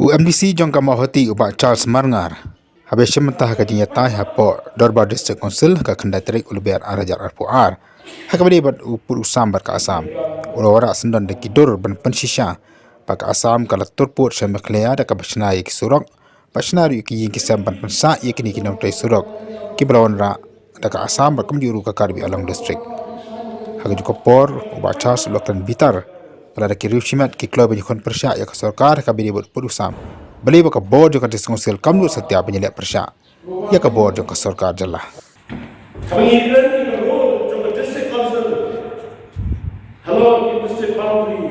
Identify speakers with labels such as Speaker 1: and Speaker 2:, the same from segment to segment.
Speaker 1: MDC jong kamahoti uba Charles Marngar habis mentah ka jinyata hapo Dorbar District Council ka khandatrik ulber arajar RPR hakabadi bat upur usam bar ka Assam ulawara sendan de kidur ban pensisha pak Assam kala turpur semeklea da ka basna yek surok basna yu ki yin kisam ban pensa yekini kinong tai surok kiblawan ra da ka Assam ba kumjuru ka Karbi Alang District hagaju kopor uba Charles loktan bitar pada kiriu simat ki club ni kon persya ya ka sarkar ka bidi buat usam beli ba ka board jo ka diskonsil kamlu setiap penyelek persya ya ka board jo ka sarkar jelah
Speaker 2: Pengiran di role trong district council. Hello, district boundary.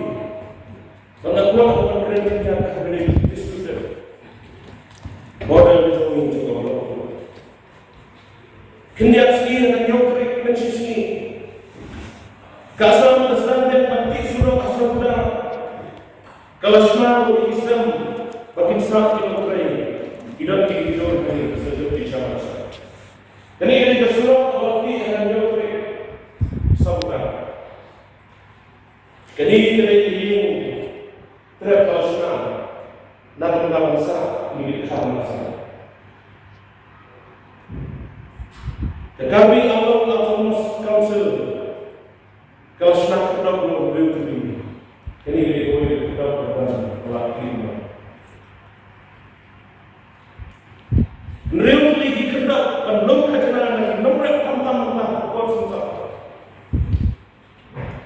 Speaker 2: Pengakuan pengiran yang kembali diskusi. Model itu juga berlaku. Kendiak sini dengan nyokrik mensisi. Kasam kesan dan mati suruh kasam dah. Kalasma bagi Islam bagi Islam yang berkait. Tidak dihidur dari sejauh di Syamasa. Jadi ini kesuruh waktu yang nyokrik sabar. Jadi ini terkalasma nak bangsa milik bangsa. Tetapi Allah Autonomous Council kalau senang kita belum berhenti, ini boleh kita melakukan. Mereka lagi kita belum kerana lagi nomor tamam konsentrasi.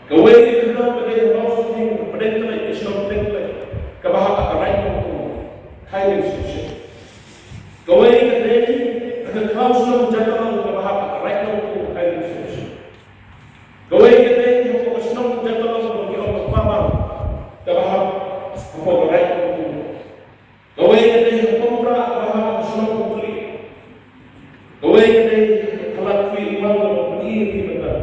Speaker 2: Kau ini kita bagi maksudnya berdekatan Islam berdekatan kebahagiaan rakyat itu high institution. Kau ini kita ada klausul jadwal kebahagiaan rakyat itu high institution. Kau ini kita Islam jadwal bagi orang paham kebahagiaan apa rakyat itu. Kau ini kita pemerah kebahagiaan Islam publik. Kau ini kita kelak iman dan berdiri benar.